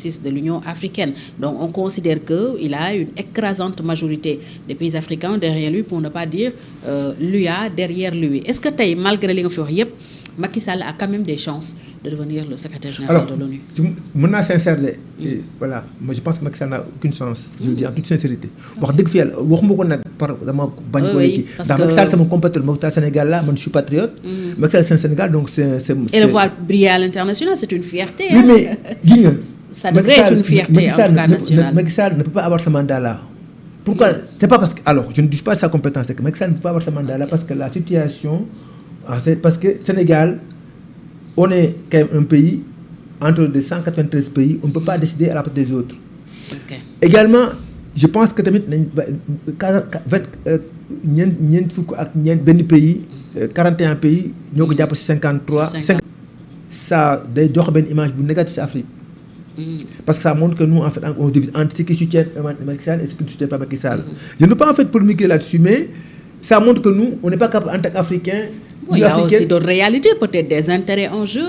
de l'Union africaine. Donc on considère qu'il a une écrasante majorité des pays africains derrière lui, pour ne pas dire l'UA derrière lui. Est-ce que tey malgré li nga fi wax yépp Macky Sall a quand même des chances de devenir le secrétaire général de l'ONU? Mën naa sincère de voilà, moi je pense que Macky Sall n'a aucune chance, je le dis en toute sincérité. wax dëgg fi yàlla waxuma ko nag par dama bañ ko kii ndax Macky Sall sama compatriote Macky Sall Sénégal là, man je suis patriote. Macky Sall c'est Sénégal, donc c'est et le voir briller à l'international, c'est une fierté. Oui, mais gis nga ça devrait être une fierté en tout cas nationale. Macky Sall ne peut pas avoir ce mandat là. Pourquoi? C'est pas parce que, alors je ne dis pas sa compétence, c'est que Macky Sall ne peut pas avoir ce mandat là parce que la situation, parce que Sénégal, on est quand même un pays entre des 193 pays, on ne peut pas décider à la place des autres. Également, je pense que tamit nañ ñeent fukk ak ñeent benn pays 41 pays ñoo ko jàpp ci 53. Ça day jox benn image bu négative ci Afrique. Parce que ça montre que nous en fait on divise entre ceux qui soutiennent Macky Sall et ceux qui ne soutiennent pas Macky Sall. Je ne veux pas en fait polémiquer là-dessus, mais ça montre que nous on n'est pas capable en tant qu'Africains. Il y a aussi d'autres réalités, peut-être des intérêts en jeu.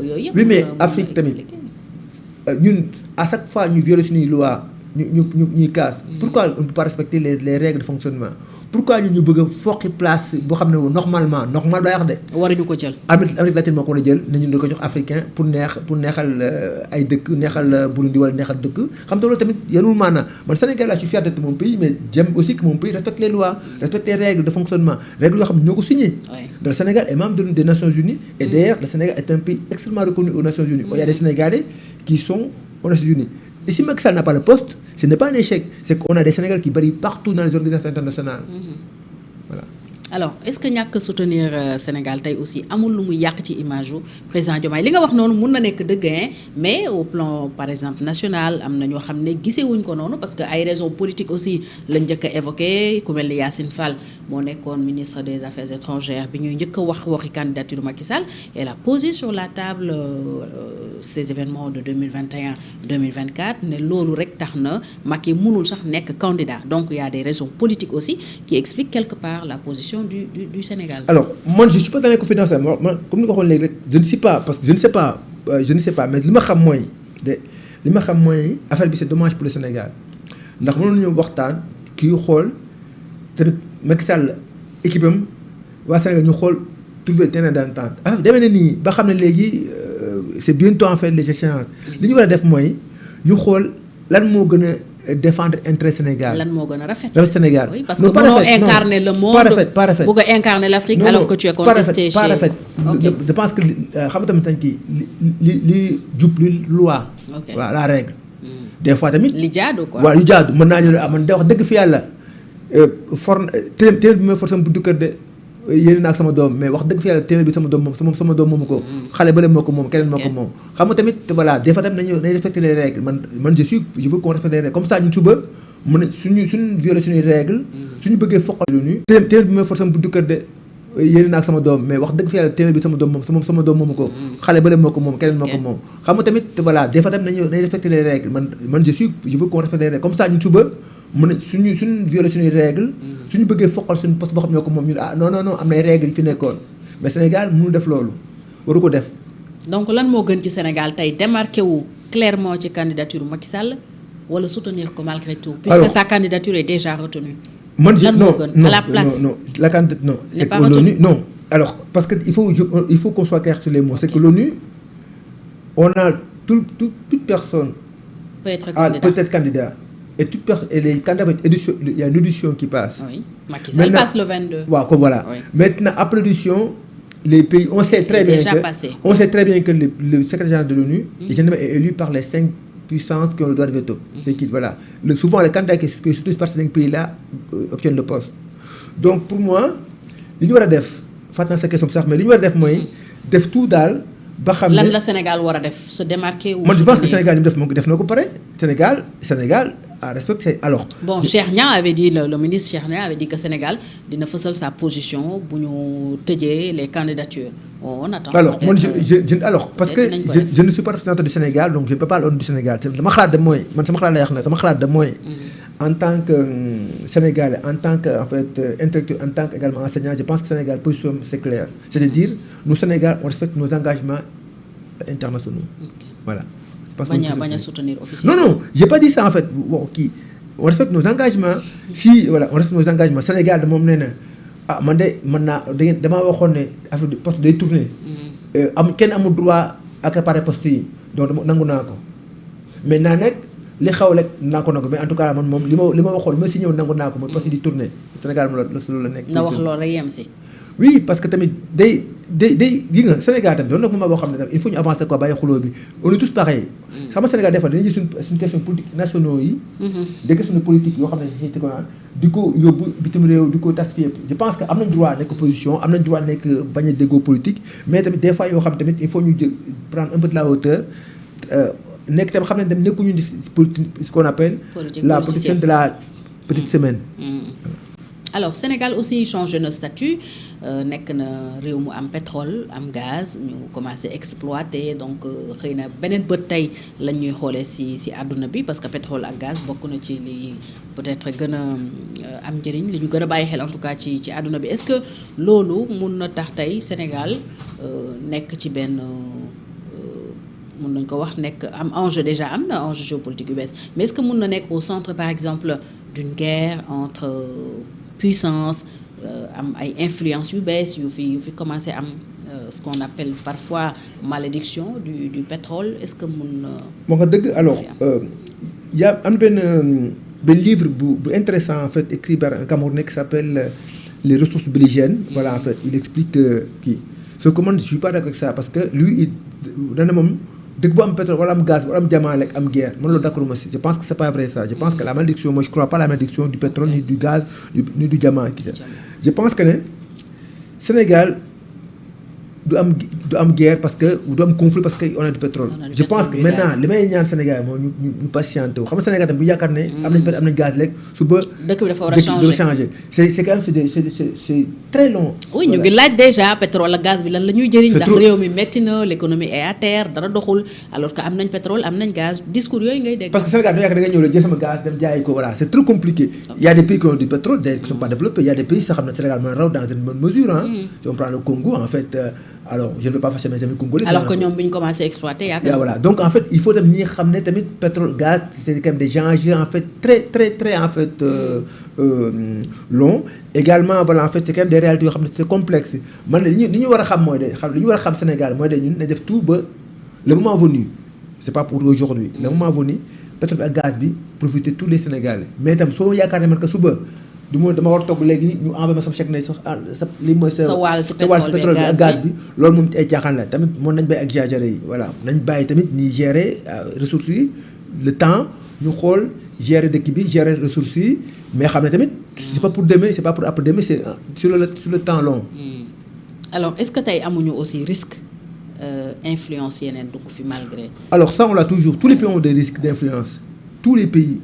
Oui, mais Afrique tamit ñun à chaque fois ñu violer suñuy loi ñuy casse. Pourquoi on ne peut pas respecter les règles de fonctionnement? Pourquoi ñu bëgg a foqi place boo xam ne normalement normal ba wax de. waruñu ko jël. Amérique latine moo ko war a jël ne ñun da ko jox africain pour neexal ay dëkk neexal Burundi wala neexal dëkk xam nga loolu tamit yanul maanaam man Sénégal là je suis fier d'être mon pays, mais j'aime aussi que mon pays respecte les lois, respecte les règles de fonctionnement, règles yoo xam ne ñoo ko signé. Le Sénégal est membre des Nations Unies et d'ailleurs le Sénégal est un pays extrêmement reconnu aux Nations Unies. Il y a des Sénégalais qui sont aux Nations Unies. Et si Macky Sall n'a pas le poste, ce n'est pas un échec, c'est qu'on a des Sénégalais qui brillent partout dans les organisations internationales. Voilà. Alors est-ce que ñàkk soutenir Sénégal tey aussi amul lu muy yàq ci image u président Diomaye li nga wax noonu mun na nekk dëgg, mais au plan par exemple national am na ñoo xam ne gisewuñ ko noonu parce que ay raisons politiques aussi lañ njëkk a évoqué. Ku mel ni Yacine Fall moo nekkoon ministre des Affaires étrangères bi ñuy njëkk a waxi candidature Macky Sall. Elle a posé sur la table ces événements de 2021-2024 ne loolu rek tax na Macky mënul sax nekk candidat. Donc il y a des raisons politiques aussi qui expliquent quelque part la position du Sénégal. Alors moi je suis pas dans les confidences, moi comme ni ko waxoon léegi rek je ne sais pas parce que je ne sais pas mais li ma xam mooy affaire bi c'est dommage pour le Sénégal ndax mënoon ñu waxtaan kii xool tamit Macky Sall équipe am waa Sénégal ñu xool trouver terrain d'entente affaire demee na nii ba xam ne léegi c'est bientôt en fait les échéances li ñu war a def mooy ñu xool lan moo gën a défendre intérêt Sénégal. Lan moo gën a rafet. Sénégal. Oui, parce que mënoo incarner le monde. Pas rafet. Bëgg a incarner l'Afrique alors que tu es contesté chez. Pas rafet. Je pense que xam nga tamit dañ kii li jub li loi. Voilà la règle. Des fois tamit. li jaadu quoi. waaw li jaadu mën naa ñu ne man de wax dëgg fi yàlla téeméer bi may for sama buntu kër de yéene naa ak sama doom, mais wax dëgg fi yàlla téeméer bi sama doom moomu ko. xale bële moo ko moom keneen moo ko moom. xam nga tamit voilà des fois tamit nañu respecter les règles man je veux qu'on respecte les règles comme ça ñun suba mu ne suñu violer suñuy règles. suñu bëggee foqal lu téeméer bi may for sama buntu kër de yéene naa ak sama doom, mais wax dëgg fi yàlla téeméer bi sama doom moomu ko. xale bële moo ko moom keneen moo ko moom. xam nga tamit voilà des fois tamit nañu respecter les règles man je veux qu'on respecte les règles comme ça ñun suba mu ne suñu violer suñuy règles. suñu bëggee foqal suñu poste boo xam ñoo ko moom ñu non am na ay règles yi fi nekkoon mais Sénégal mënul def loolu waru ko def. Donc lan moo gën ci Sénégal tey démarqué wu clairement ci candidature Macky Sall wala soutenir ko malgré tout. Puisque sa candidature est déjà retenue. Man non à la place. Non la candidature non. C'est que l'ONU non. Alors parce que il faut qu'on soit clair sur les mots. C'est que l'ONU on a toute personne peut être candidat. Et toute personne et les candidats il y a une audition qui passe. Oui. Macky Sall passe le 22. Voilà. Oui. Maintenant après l'audition les pays on sait très bien que le secrétaire général de l'ONU est élu par les 5 puissances qui ont le droit de veto. C'est qui voilà. Souvent les candidats qui surtout par ces 5 pays-là obtiennent le poste. Donc pour moi li ñu war a def fàttali naa sa question sax mais li ñu war a def mooy def tout daal ba xam ne lan la Sénégal war a def se démarquer. Moi je pense que Sénégal li mu def na ko pare Sénégal a respecté alors. Bon Cheikh Niang avait dit le ministre Cheikh Niang avait dit que Sénégal dina fësal sa position bu ñu tëjee les candidatures. On attend. Alors man alors parce que je ne suis pas représentant du Sénégal donc je ne peux pas parler au nom du Sénégal sama xalaat de mooy man sama xalaat lay wax ne sama xalaat de mooy. En tant que Sénégalais, en tant que en fait intellectuel, en tant qu'également enseignant, je pense que Sénégal position c'est clair. C'est-à-dire nous Sénégal on respecte nos engagements internationaux. Voilà. bañ a soutenir officiellement. Non, j'ai pas dit ça en fait. Bon, on respecte nos engagements. Si voilà, on respecte nos engagements. Sénégal moom nee na man naa damaa waxoon ne affaire poste day tourner. Kenn amul droit accaparer poste yi donc nangu naa ko. maintenant nag li xaw rek naa ko nangu mais en tout cas man moom li ma waxoon li ma si ñëw nangu naa ko mooy poste di tourner Sénégal moom loolu la nekk. na wax loolu rek yem si. oui parce que tamit day gi nga Sénégal tamit doon na moment boo xam ne tamit il faut ñu avancer quoi bàyyi xuloo bi on est tous pareils. xam nga Sénégal des fois dañuy gis suñu question politique nationaux yi. des questions politiques yoo xam ne dañuy ko naan di ko yóbbu bitim réew di ko tas fi yëpp je pense que am nañ droit nekk opposition am nañ droit nekk bañ a déggoo politique mais tamit des fois yoo xam tamit il faut ñu jël prendre un peu de la hauteur nekk tamit xam ne dem nekkuñu di politique ce qu'on appelle la politique de la petite semaine. alors Sénégal aussi changé na statut nekk na réew mu am pétrole am gaz ñu commencé exploiter donc xëy na beneen bët tey lañ ñuy xoolee ci àdduna bi parce que pétrole ak gaz bokk na ci li peut-être gën a am njëriñ li ñu gën a bàyyi xel en tout cas ci àdduna bi est-ce que loolu mun na tax tey Sénégal nekk ci benn mun nañ ko wax nekk am enjeu déjà am na enjeu géopolitique yu bees mais est-ce que mun na nekk au centre par exemple d'une guerre entre puissance am ay influence yu bees yu fi commencé am ce qu'on appelle parfois malédiction du pétrole est-ce que mun na. moo nga dëgg alors y a am benn livre bu intéressant en fait écrit par un Camerounais qui s'appelle les ressources belligènes. Voilà en fait il explique kii ce que man je suis pas d'accord avec ça parce que lui dana moom. dëgg bu am pétrole wala am gaz wala am diamant rek am guerre man loolu d'accord ma si je pense que c'est pas vrai ça je pense que la malédiction moi je crois pas à la malédiction du pétrole ni du gaz ni du diamant je pense que ne Sénégal du am guerre parce que du am conflit parce que on a du pétrole je pense que maintenant li may ñaan Sénégal mooy ñu patienté wu xam nga Sénégal tam bu yaakaar ne am nañ gaz rek suba dëkk bi dafa war a changer c'est quand même c'est très long. oui ñu ngi laaj déjà pétrole ak gaz bi lan la ñuy jëriñ ndax réew mi métti na l'économie est à terre dara doxul alors que am nañ pétrole am nañ gaz discours yooyu ngay dégg. parce que Sénégal da yaakaar da nga ñëw rek jël sama gaz dem jaayi ko voilà c'est trop compliqué. Il y a des pays qui ont du pétrole d'ailleurs qui sont pas développés il y a des pays sax xam ne Sénégal mën raw dans une bonne mesure si on prend le Congo en fait alors je ne veux pas fâcher mes amis congolais. alors que ñoom bi ñu commencé exploiter yaakaar voilà donc en fait il faut dem ñi xam ne tamit pétrole gaz c'est quand même des enjeux en fait très en fait long également voilà en fait c'est quand même des réalités yoo xam ne c'est complexe man li ñu war a xam mooy li ñu war a xam Sénégal mooy ñun ne def tout ba le moment venu c'est pas pour aujourd'hui le moment venu pétrole ak gaz bi profiter tous les Sénégalais mais itam soo yaakaar ne man que suba du ma dama war a togg léegi ñu envoyé ma sama chèque ne sax li mooy sa wàll si pétrole bi ak gaz bi loolu moom ay caaxaan la tamit moom nañ bàyyi ak exagéré yi voilà nañ bàyyi tamit ñuy gérer ressources yi le temps ñu xool gérer dëkk bi gérer ressources yi mais xam ne tamit c'est pas pour demain c'est pas pour après demain c'est sur le temps long. alors est-ce que tey amuñu aussi risque influence yeneen dugg fi malgré. alors ça on l'a toujours tous les pays ont des risques d'influence. Tous les pays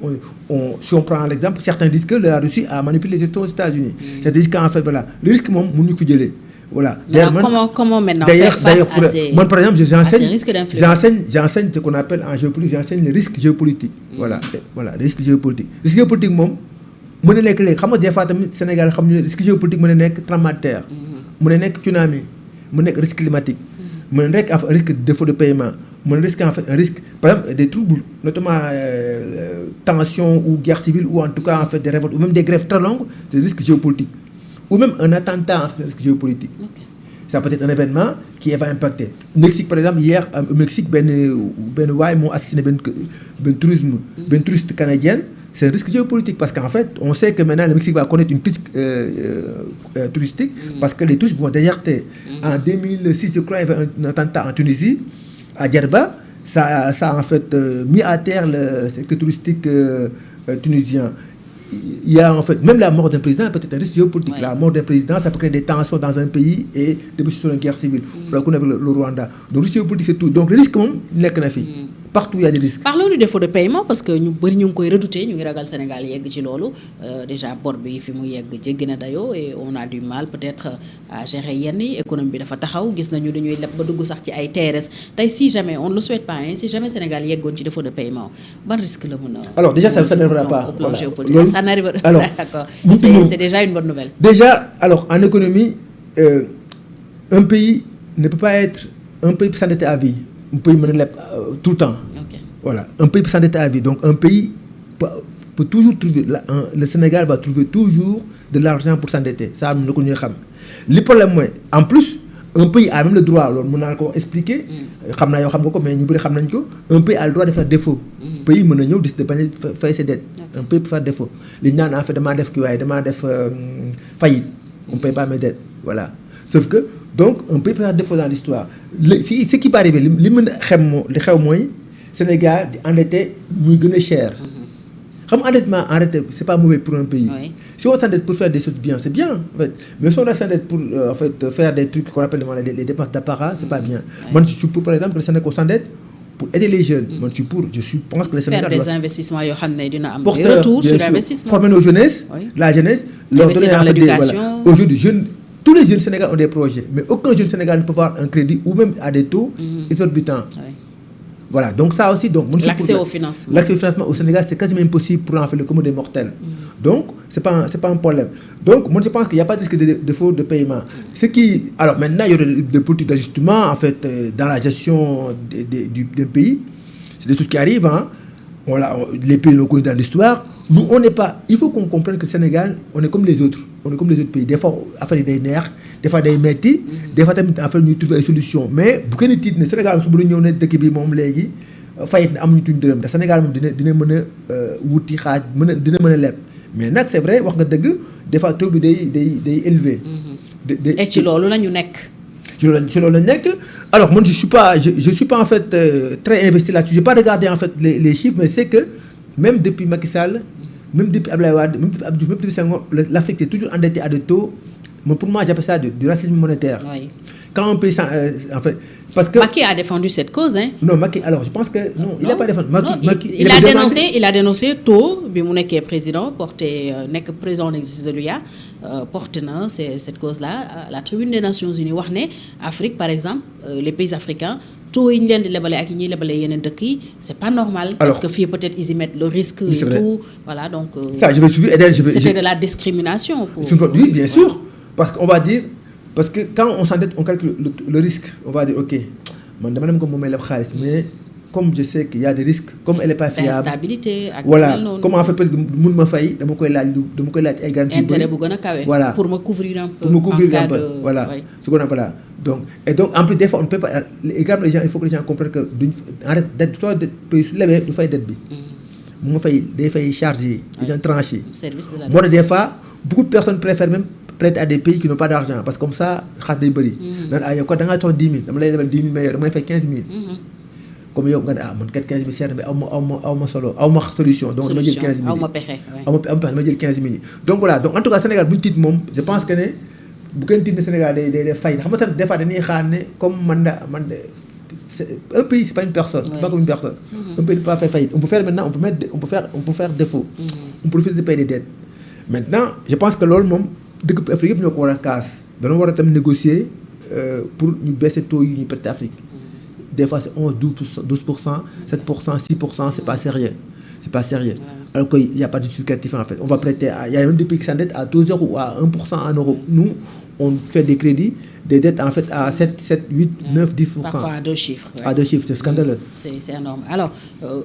si on prend l'exemple certains disent que la Russie a manipulé les États-Unis c'est-à-dire qu'en fait voilà le risque moom mënuñu ko jëlee voilà. comment maintenant faire face à ces man par exemple risques d'influence j'enseigne ce qu'on appelle en géopolitique j'enseigne les risques géopolitiques. voilà risque géopolitique moom mën na nekk léegi xam nga des fois tamit Sénégal xam ñu risque géopolitique mën na nekk tremblement de terre mën na nekk tsunami mën na nekk risque climatique mën na nekk un risque de défaut de paiement mën risque en fait un risque par exemple des troubles notamment tension ou guerre civile ou en tout cas en fait des révoltes ou même des grèves très longues c'est des risques géopolitiques ou même un attentat en fait risque géopolitique. Ça peut être un événement qui va impacter. Mexique par exemple hier au Mexique benn waay moo assassiné benn touriste canadienne c'est un risque géopolitique parce qu'en fait on sait que maintenant le Mexique va connaître une crise touristique parce que les touristes vont déserter. En 2006 je crois il y avait un attentat en Tunisie à Djerba ça a en fait mis à terre le secteur touristique tunisien. Il y a en fait même la mort d'un président peut être un risque géopolitique. La mort d'un président ça peut créer des tensions dans un pays et déboucher sur une guerre civile. Pour le coup avec le Rwanda donc risque géopolitique c'est tout donc le risque moom nekk na fi. Partout il y a des risques. Parlons du défaut de paiement parce que ñu bëri ñu ngi koy redouter ñu ngi ragal Sénégal yegg ci loolu déjà bor bi fi mu yegg jéggi na dayoo et on a du mal peut-être à gérer yenn yi économie bi dafa taxaw gis nañu dañuy leb ba dugg sax ci ay TRS tey si jamais on ne le souhaite pas si jamais Sénégal yeggoon ci défaut de paiement ban risque la mën a. alors déjà ça n'arrivera pas. Au plan géopolitique ça n'arrivera pas. D'accord c'est déjà une bonne nouvelle. Déjà alors en économie un pays ne peut pas être un pays s'endetter à vie. un pays mën a leb tout le temps. Voilà, un pays peut s'endetter à vie. Donc un pays peut toujours trouver, le Sénégal va trouver toujours de l'argent pour s'endetter. Ça, nous le connaissons. Le problème, moi, en plus, un pays a même le droit, alors on a expliqué, mais un pays a le droit de faire défaut. Un pays peut faire ses dettes. Un pays peut faire défaut. Les gens ont fait demande faillite. On ne paye pas mes dettes. Voilà. Sauf que, donc, un pays peut faire défaut dans l'histoire. Ce qui peut arriver, le Sénégal endetté muy gën a cher. Xam nga endettement c'est pas mauvais pour un pays. Oui. Si on s'endette pour faire des choses bien, c'est bien en fait. Mais si on s'endette pour en fait faire des trucs qu'on appelle les dépenses d'apparat, c'est pas bien. Oui. Moi je suis pour par exemple que le Sénégal s'endette pour aider les jeunes. Moi je pense que le Sénégal faire des investissements yoo xam ne dina am des retours sur investissement. Former nos jeunesses, oui. La jeunesse, leur donner dans l'éducation. Voilà. Aujourd'hui tous les jeunes Sénégal ont des projets, mais aucun jeune Sénégal ne peut avoir un crédit ou même à des taux exorbitants. Oui. Voilà, donc ça aussi, donc l'accès au financement. L'accès au financement au Sénégal, c'est quasiment impossible pour en faire le commun des mortels. Donc, c'est pas un problème. Donc, moi, je pense qu'il n'y a pas de risque de défaut de paiement. Ce qui, alors maintenant, il y a des politiques d'ajustement, en fait, dans la gestion d'un pays. C'est des choses qui arrivent, hein. Les pays nous connaissent dans l'histoire. Nous, on n'est pas. Il faut qu'on comprenne que le Sénégal, on est comme les autres. On est comme les autres pays. Des fois, affaire des nerfs, des fois des métiers, des fois, affaire nous trouver des solutions. Mais, bu kenn tiit ne Sénégal su bu ñëw ne dëkk bi moom léegi fayit na amuñu tuñ dërëm te Sénégal moom dina mën a wuti xaaj dina mën a leb. Mais nag c'est vrai wax nga dëgg des fois taux bi day élevé. Et ci loolu la ñu nekk. ci loolu la nekk. Alors moi je suis pas en fait très investi là-dessus. J'ai pas regardé en fait les chiffres, mais c'est que même depuis Macky Sall, même depuis Abdoulaye Wade, même depuis Abdou Diouf, même depuis Senghor, l'Afrique est toujours endettée à des taux. Mais pour moi, j'appelle ça du racisme monétaire. Oui. Quand on paye en fait, parce que Macky a défendu cette cause, hein. Non, Macky, alors je pense que non, il n'a pas défendu. Il a dénoncé taux bi mu nekkee président nekk président en exercice de l'UA porté na cette cause-là à la tribune des Nations Unies wax ne Afrique par exemple les pays africains taux yi ñu leen di lebale ak yi ñuy lebale yeneen dëkk yi c'est pas normal. Alors, parce que fii peut-être ils y mettent le risque et tout. Voilà donc. Ça je vais suivre. C'était de la discrimination. Oui, bien sûr, parce qu'on va dire. Parce que quand on s'endette, on calcule le risque. On va dire, ok, mais comme je sais qu'il y a des risques, comme elle n'est pas fiable. Instabilité. Voilà. Comme en fait, je me fais, je me garantie. Intérêt voilà. Pour me couvrir un peu. Pour me couvrir un peu. Voilà. Oui. Voilà. Donc, en plus, des fois, on ne peut pas. Les gens, il faut que les gens comprennent que arrête d'être toi, de lever, de faire d'être. Moi, des fois, charger, des trancher. Moi, des fois, beaucoup de personnes préfèrent même prêter à des pays qui n'ont pas d'argent parce que comme ça xaas day bëri. naan yow kat da ngaa toll 10 000 dama lay lebal 10 000 mais yow dama lay fay 15 000. comme yow nga ne man kat 15 000 cher na mais aw ma solution. donc dama jël 15 000 aw ma pexe dama jël 15 000 donc voilà donc en tout cas Sénégal bu ñu tiit moom je pense que ne bu kenn tiit ne Sénégal day fay xam nga tamit des fois dañuy xaar ne comme un pays c'est pas une personne. C'est pas comme une personne. Un pays ne peut pas faire faillite. On peut faire maintenant on peut faire défaut. On profite de payer des dettes. Maintenant je pense que loolu moom. dëkk Afrique yëpp ñoo ko war a kaas dañoo war a tam négocier pour ñu baisser taux yi ñuy perte Afrique des fois c'est 11 12% 7% 6% c'est pas sérieux alors qu'il y a pas de justificatif en fait on va prêter il y a même des pays qui s'endettent à 2 € ou à 1% en Europe. Nous on fait des crédits des dettes en fait à 7 8 9 10%. Parfois à 2 chiffres. Ouais. À 2 chiffres, c'est scandaleux. C'est énorme. Alors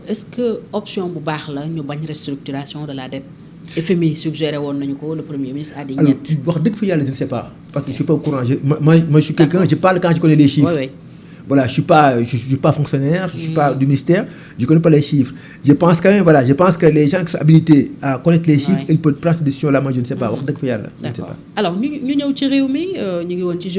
est-ce que option bu baax la ñu bañ restructuration de la dette. FMI suggéré woon nañu ko le premier ministre a dit ñett. wax dëgg fa yàlla je ne sais pas parce que je suis pas au courant moi je suis quelqu'un je parle quand je connais les chiffres. Oui. Voilà, je suis pas fonctionnaire, je suis pas du ministère, je connais pas les chiffres. Je pense quand même je pense que les gens qui sont habilités à connaître les chiffres, ils peuvent prendre cette décision là, moi je ne sais pas wax dëgg fa yàlla je ne sais pas. Alors ñu ñëw ci réew mi ñu ngi woon ci